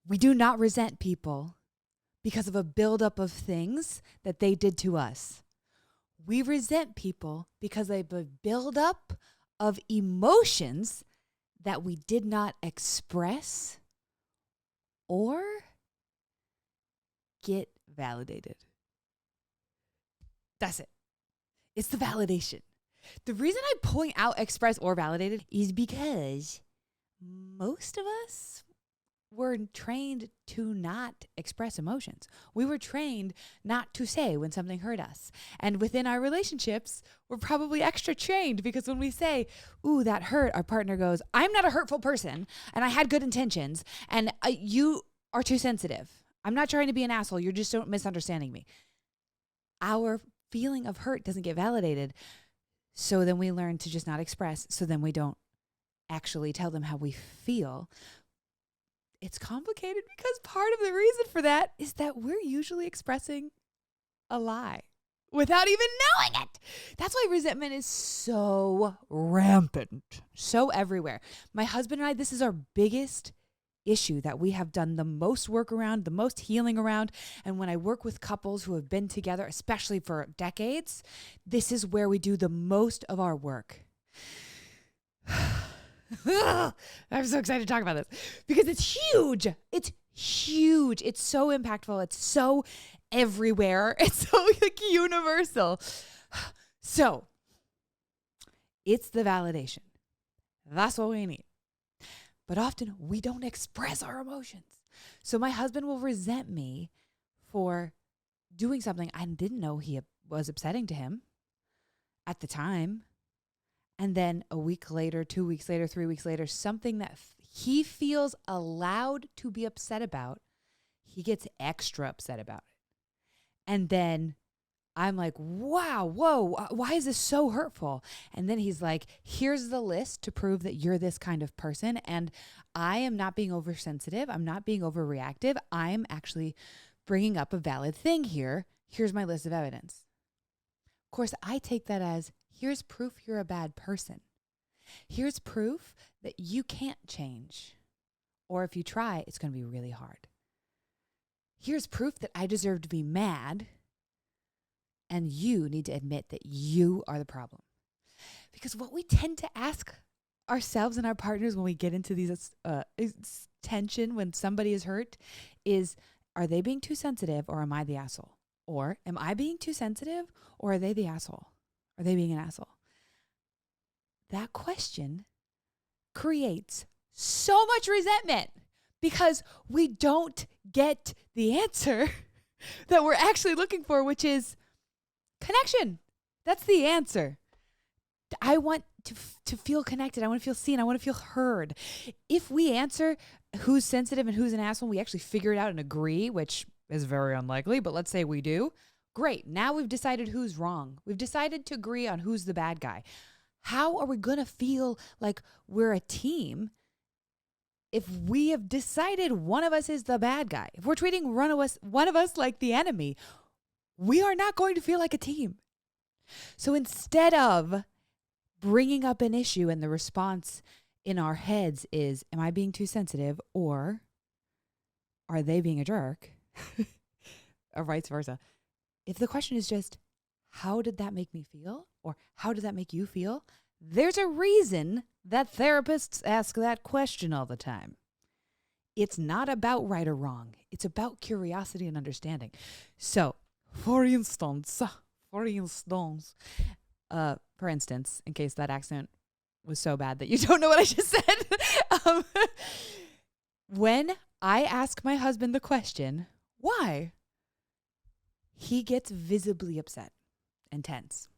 We do not resent people because of a buildup of things that they did to us. We resent people because of a buildup of emotions that we did not express or get validated. That's it. It's the validation. The reason I point out express or validated is because most of us were trained to not express emotions. We were trained not to say when something hurt us. And within our relationships, we're probably extra trained because when we say, ooh, that hurt, our partner goes, I'm not a hurtful person and I had good intentions and you are too sensitive. I'm not trying to be an asshole. You're just misunderstanding me. Our feeling of hurt doesn't get validated. So then we learn to just not express. So then we don't actually tell them how we feel. It's complicated because part of the reason for that is that we're usually expressing a lie without even knowing it. That's why resentment is so rampant, so everywhere. My husband and I, this is our biggest issue that we have done the most work around, the most healing around. And when I work with couples who have been together, especially for decades, this is where we do the most of our work. I'm so excited to talk about this because it's huge. It's huge. It's so impactful. It's so everywhere. It's so like universal. So it's the validation. That's what we need. But often we don't express our emotions. So my husband will resent me for doing something I didn't know he was upsetting to him at the time. And then a week later, 2 weeks later, 3 weeks later, something that he feels allowed to be upset about, he gets extra upset about it. And then I'm like, wow, whoa, why is this so hurtful? And then he's like, here's the list to prove that you're this kind of person. And I am not being oversensitive. I'm not being overreactive. I'm actually bringing up a valid thing here. Here's my list of evidence. Of course, I take that as, here's proof you're a bad person. Here's proof that you can't change. Or if you try, it's going to be really hard. Here's proof that I deserve to be mad. And you need to admit that you are the problem. Because what we tend to ask ourselves and our partners when we get into these tension, when somebody is hurt, is, are they being too sensitive or am I the asshole? Or am I being too sensitive or are they the asshole? Are they being an asshole? That question creates so much resentment because we don't get the answer that we're actually looking for, which is connection. That's the answer. I want to feel connected. I want to feel seen. I want to feel heard. If we answer who's sensitive and who's an asshole, we actually figure it out and agree, which is very unlikely, but let's say we do. Great. Now we've decided who's wrong. We've decided to agree on who's the bad guy. How are we going to feel like we're a team if we have decided one of us is the bad guy? If we're treating one of us like the enemy, we are not going to feel like a team. So instead of bringing up an issue and the response in our heads is, am I being too sensitive or are they being a jerk? Or vice versa. If the question is just, how did that make me feel? Or how did that make you feel? There's a reason that therapists ask that question all the time. It's not about right or wrong. It's about curiosity and understanding. So, for instance, in case that accent was so bad that you don't know what I just said, when I ask my husband the question, why? He gets visibly upset and tense.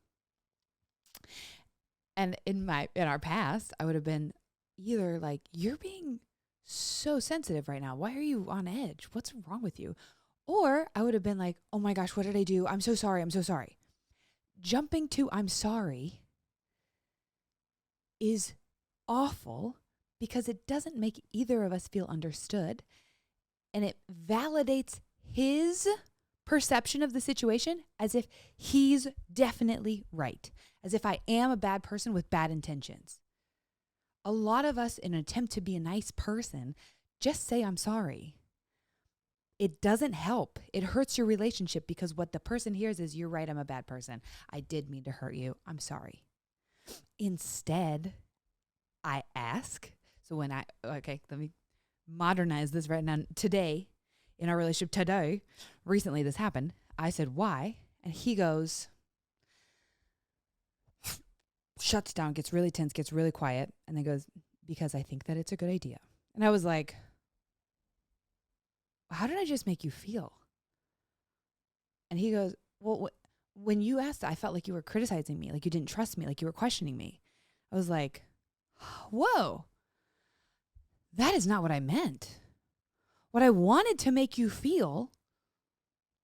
And in our past, I would have been either like, you're being so sensitive right now. Why are you on edge? What's wrong with you? Or I would have been like, oh my gosh, what did I do? I'm so sorry. I'm so sorry. Jumping to I'm sorry is awful because it doesn't make either of us feel understood. And it validates his perception of the situation as if he's definitely right, as if I am a bad person with bad intentions. A lot of us, in an attempt to be a nice person, just say I'm sorry. it doesn't help. It hurts your relationship because what the person hears is, you're right, I'm a bad person. I did mean to hurt you. I'm sorry. Instead, I ask. So let me modernize this right now. Today, in our relationship recently this happened. I said, why? And he goes, shuts down, gets really tense, gets really quiet, and then goes, because I think that it's a good idea. And I was like, how did I just make you feel? And he goes, well, when you asked, I felt like you were criticizing me, like you didn't trust me, like you were questioning me. I was like, whoa, that is not what I meant. What I wanted to make you feel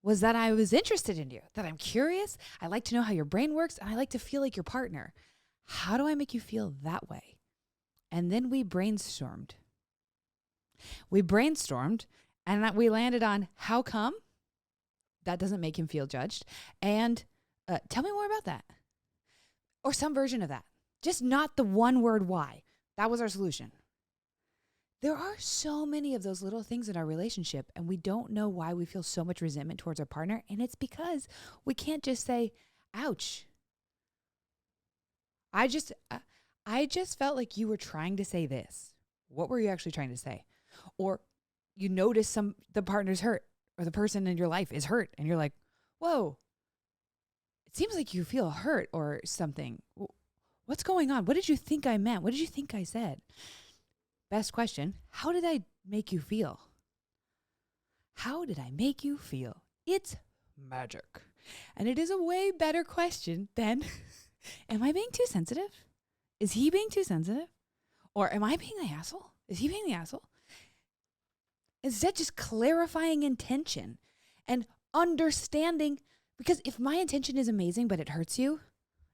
was that I was interested in you, that I'm curious. I like to know how your brain works, and I like to feel like your partner. How do I make you feel that way? And then we brainstormed. And we landed on, how come? That doesn't make him feel judged. And tell me more about that. Or some version of that. Just not the one word why. That was our solution. There are so many of those little things in our relationship, and we don't know why we feel so much resentment towards our partner. And it's because we can't just say, ouch. I just felt like you were trying to say this. What were you actually trying to say? Or you notice the partner's hurt, or the person in your life is hurt, and you're like, whoa, it seems like you feel hurt or something. What's going on? What did you think I meant? What did you think I said? Best question, how did I make you feel? How did I make you feel? It's magic. And it is a way better question than, am I being too sensitive? Is he being too sensitive? Or am I being the asshole? Is he being the asshole? Instead, just clarifying intention and understanding, because if my intention is amazing, but it hurts you,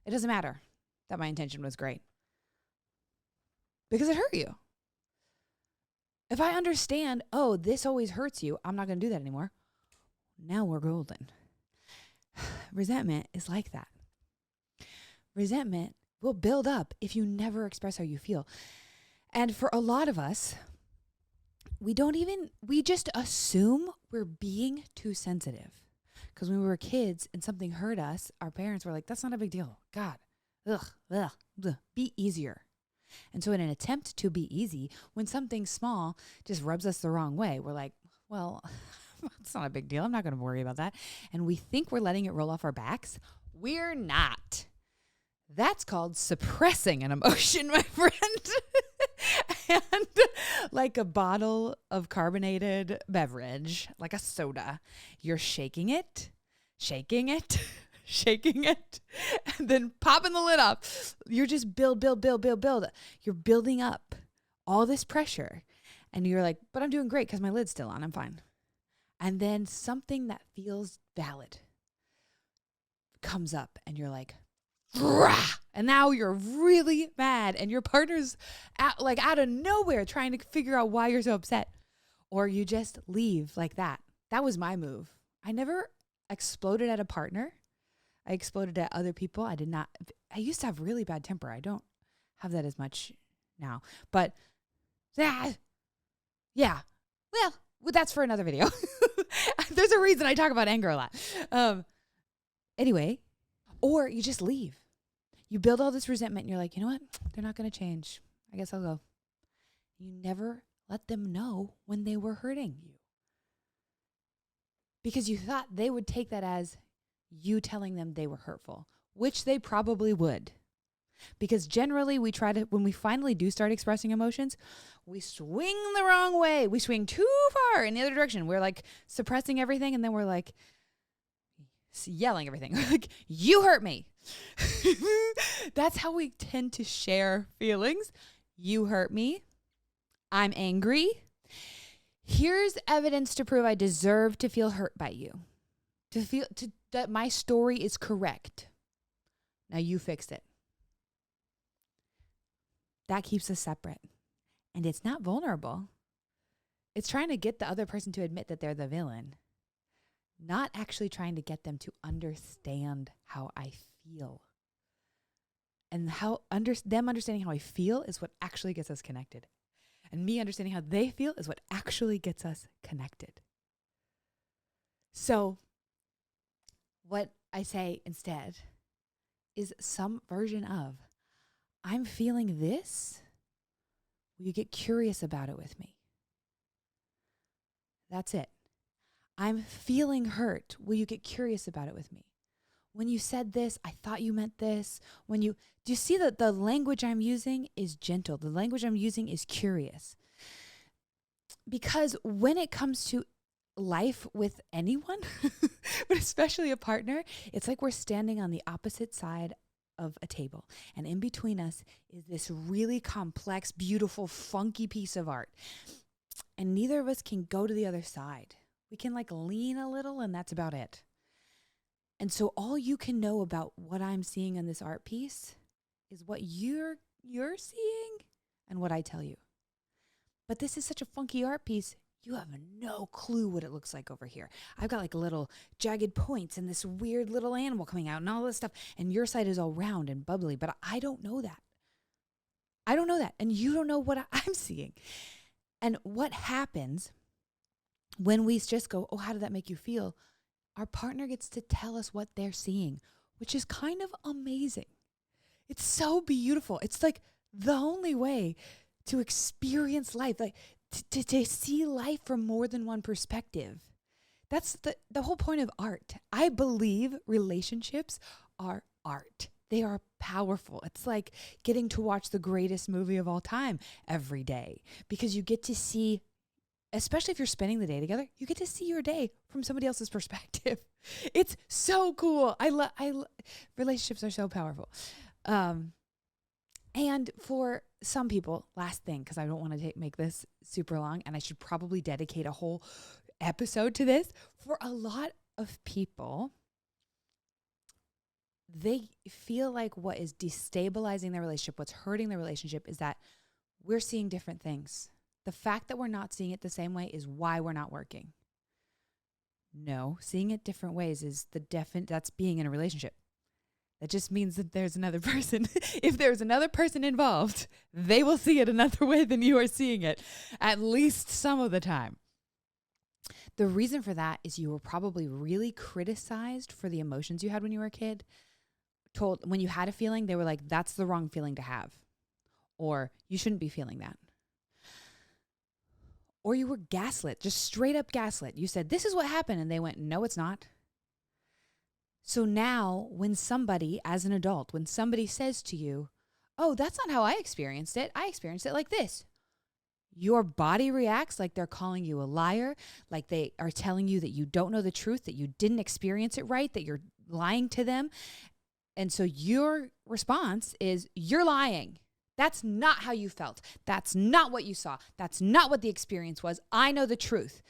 it doesn't matter that my intention was great because it hurt you. If I understand, oh, this always hurts you, I'm not going to do that anymore. Now we're golden. Resentment is like that. Resentment will build up if you never express how you feel. And for a lot of us, we just assume we're being too sensitive. Because when we were kids and something hurt us, our parents were like, that's not a big deal. God, be easier. And so in an attempt to be easy, when something small just rubs us the wrong way, we're like, well, it's not a big deal. I'm not going to worry about that. And we think we're letting it roll off our backs. We're not. That's called suppressing an emotion, my friend. And like a bottle of carbonated beverage, like a soda, you're shaking it, and then popping the lid off. You're just build. You're building up all this pressure. And you're like, but I'm doing great because my lid's still on. I'm fine. And then something that feels valid comes up and you're like, rah! And now you're really mad and your partner's out of nowhere trying to figure out why you're so upset. Or you just leave like that. That was my move. I never exploded at a partner. I exploded at other people. I used to have really bad temper. I don't have that as much now. But yeah. Well, that's for another video. There's a reason I talk about anger a lot. Anyway, or you just leave. You build all this resentment and you're like, you know what? They're not going to change. I guess I'll go. You never let them know when they were hurting you. Because you thought they would take that as you telling them they were hurtful, which they probably would. Because generally when we finally do start expressing emotions, we swing the wrong way. We swing too far in the other direction. We're like suppressing everything and then we're like yelling everything. Like, you hurt me. That's how we tend to share feelings. You hurt me. I'm angry. Here's evidence to prove I deserve to feel hurt by you. That my story is correct. Now you fix it. That keeps us separate. And it's not vulnerable. It's trying to get the other person to admit that they're the villain. Not actually trying to get them to understand how I feel. And them understanding how I feel is what actually gets us connected. And me understanding how they feel is what actually gets us connected. So what I say instead is some version of, I'm feeling this. Will you get curious about it with me? That's it. I'm feeling hurt. Will you get curious about it with me? When you said this, I thought you meant this. Do you see that the language I'm using is gentle? The language I'm using is curious. Because when it comes to life with anyone, but especially a partner, it's like we're standing on the opposite side of a table. And in between us is this really complex, beautiful, funky piece of art. And neither of us can go to the other side. We can lean a little, and that's about it. And so all you can know about what I'm seeing in this art piece is what you're seeing and what I tell you. But this is such a funky art piece, you have no clue what it looks like over here. I've got little jagged points and this weird little animal coming out and all this stuff. And your side is all round and bubbly, but I don't know that. I don't know that. And you don't know what I'm seeing. And what happens when we just go, oh, how did that make you feel? Our partner gets to tell us what they're seeing, which is kind of amazing. It's so beautiful. It's the only way to experience life, to see life from more than one perspective. That's the whole point of art. I believe relationships are art. They are powerful. It's like getting to watch the greatest movie of all time every day, because you get to see, especially if you're spending the day together, you get to see your day from somebody else's perspective. It's so cool. Relationships are so powerful. And for some people, last thing, because I don't want to make this super long, and I should probably dedicate a whole episode to this. For a lot of people, they feel like what is destabilizing their relationship, what's hurting their relationship, is that we're seeing different things. The fact that we're not seeing it the same way is why we're not working. No, seeing it different ways is that's being in a relationship. That just means that there's another person. If there's another person involved, they will see it another way than you are seeing it, at least some of the time. The reason for that is you were probably really criticized for the emotions you had when you were a kid. Told when you had a feeling, they were like, that's the wrong feeling to have. Or you shouldn't be feeling that. Or you were gaslit, just straight up gaslit. You said, this is what happened. And they went, no, it's not. So now when somebody, as an adult, when somebody says to you, oh, that's not how I experienced it. I experienced it like this. Your body reacts like they're calling you a liar, like they are telling you that you don't know the truth, that you didn't experience it right, that you're lying to them. And so your response is, you're lying. That's not how you felt. That's not what you saw. That's not what the experience was. I know the truth.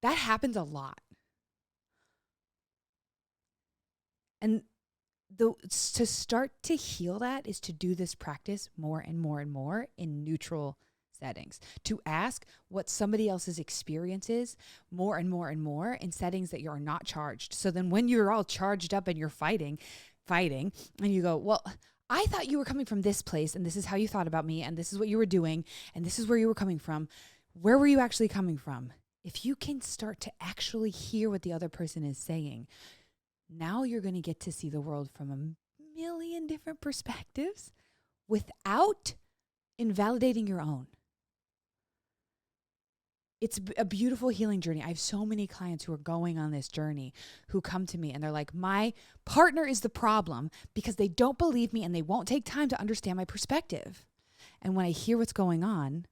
That happens a lot. And to start to heal that is to do this practice more and more and more in neutral settings. To ask what somebody else's experience is more and more and more in settings that you're not charged. So then when you're all charged up and you're fighting, and you go, well, I thought you were coming from this place, and this is how you thought about me, and this is what you were doing, and this is where you were coming from. Where were you actually coming from? If you can start to actually hear what the other person is saying, now you're going to get to see the world from a million different perspectives without invalidating your own. It's a beautiful healing journey. I have so many clients who are going on this journey who come to me and they're like, my partner is the problem because they don't believe me and they won't take time to understand my perspective. And when I hear what's going on,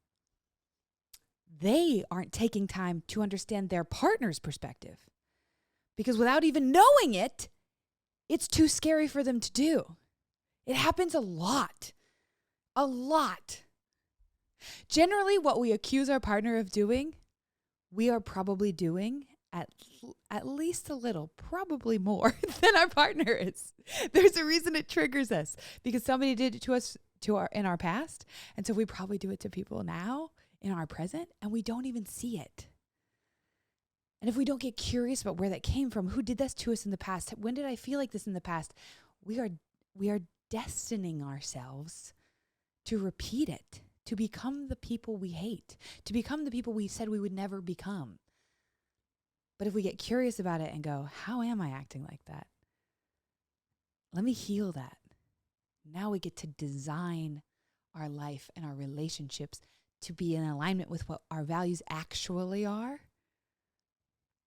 they aren't taking time to understand their partner's perspective. Because without even knowing it, it's too scary for them to do. It happens a lot. A lot. Generally, what we accuse our partner of doing, we are probably doing at least a little, probably more than our partner is. There's a reason it triggers us because somebody did it to us in our past. And so we probably do it to people now in our present and we don't even see it. And if we don't get curious about where that came from, who did this to us in the past? When did I feel like this in the past? We are destining ourselves to repeat it, to become the people we hate, to become the people we said we would never become. But if we get curious about it and go, how am I acting like that? Let me heal that. Now we get to design our life and our relationships to be in alignment with what our values actually are.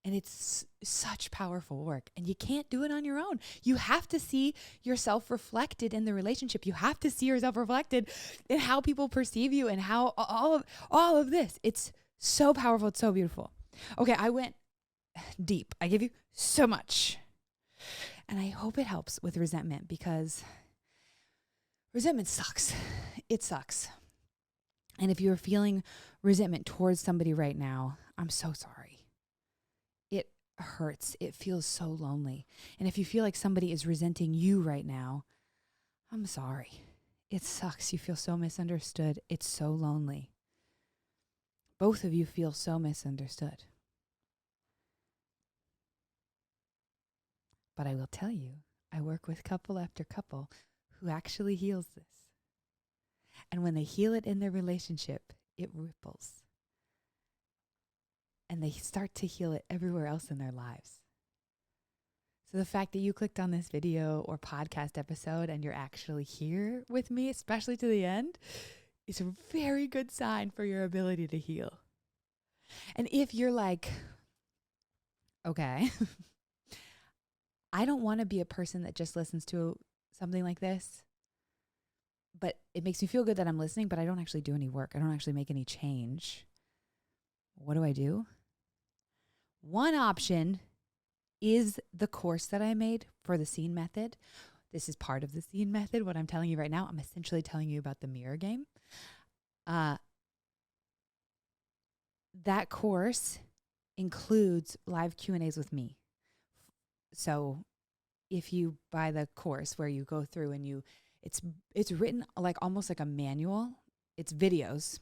And it's such powerful work. And you can't do it on your own. You have to see yourself reflected in the relationship. You have to see yourself reflected in how people perceive you and how all of this. It's so powerful. It's so beautiful. Okay, I went deep. I give you so much. And I hope it helps with resentment, because resentment sucks. It sucks. And if you're feeling resentment towards somebody right now, I'm so sorry. It hurts. It feels so lonely. And if you feel like somebody is resenting you right now, I'm sorry. It sucks. You feel so misunderstood. It's so lonely. Both of you feel so misunderstood. But I will tell you, I work with couple after couple who actually heals this. And when they heal it in their relationship, it ripples. And they start to heal it everywhere else in their lives. So the fact that you clicked on this video or podcast episode and you're actually here with me, especially to the end, is a very good sign for your ability to heal. And if you're like, okay, I don't want to be a person that just listens to something like this, but it makes me feel good that I'm listening, but I don't actually do any work. I don't actually make any change. What do? One option is the course that I made for the scene method. This is part of the scene method. What I'm telling you right now, I'm essentially telling you about the mirror game. That course includes live Q&As with me. So if you buy the course where you go through and it's written like almost like a manual. It's videos,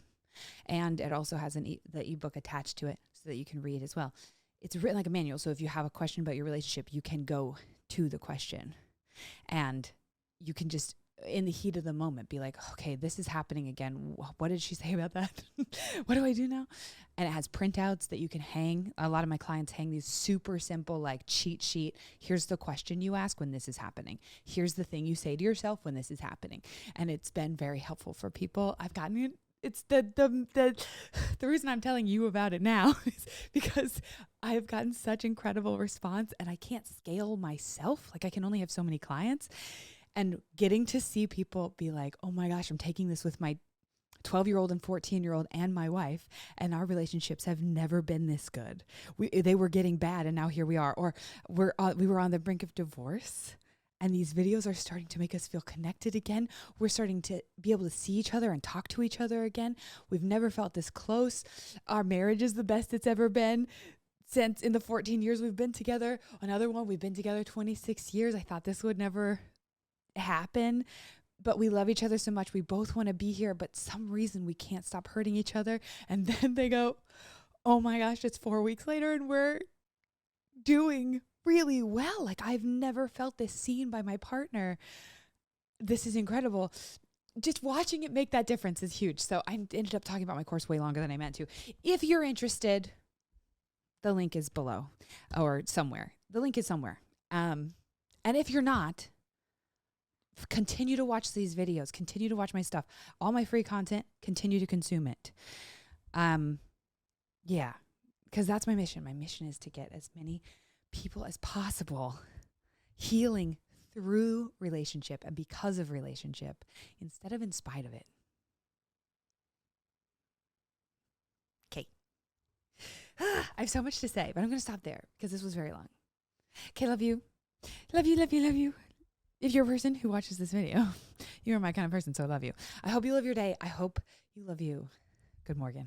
and it also has the ebook attached to it so that you can read as well. It's written like a manual. So if you have a question about your relationship, you can go to the question, and you can just, in the heat of the moment, be like, okay, this is happening again. What did she say about that? What do I do now? And it has printouts that you can hang. A lot of my clients hang these super simple, like cheat sheet. Here's the question you ask when this is happening. Here's the thing you say to yourself when this is happening. And it's been very helpful for people. I've gotten it. It's the reason I'm telling you about it now is because I have gotten such incredible response, and I can't scale myself. Like, I can only have so many clients. And getting to see people be like, oh my gosh, I'm taking this with my 12-year-old and 14-year-old and my wife, and our relationships have never been this good. They were getting bad, and now here we are. Or we were on the brink of divorce, and these videos are starting to make us feel connected again. We're starting to be able to see each other and talk to each other again. We've never felt this close. Our marriage is the best it's ever been since in the 14 years we've been together. Another one, we've been together 26 years. I thought this would never happen, but we love each other so much. We both want to be here, but some reason we can't stop hurting each other. And then they go, oh my gosh, it's 4 weeks later and we're doing really well. Like, I've never felt this seen by my partner. This is incredible. Just watching it make that difference is huge. So I ended up talking about my course way longer than I meant to. If you're interested, the link is below or somewhere. The link is somewhere. And if you're not, continue to watch these videos, continue to watch my stuff, all my free content, continue to consume it. Yeah, because that's my mission. My mission is to get as many people as possible healing through relationship and because of relationship instead of in spite of it. Okay. I have so much to say, but I'm going to stop there because this was very long. Okay, love you. Love you, love you, love you. If you're a person who watches this video, you're my kind of person, so I love you. I hope you love your day. I hope you love you. Good morning.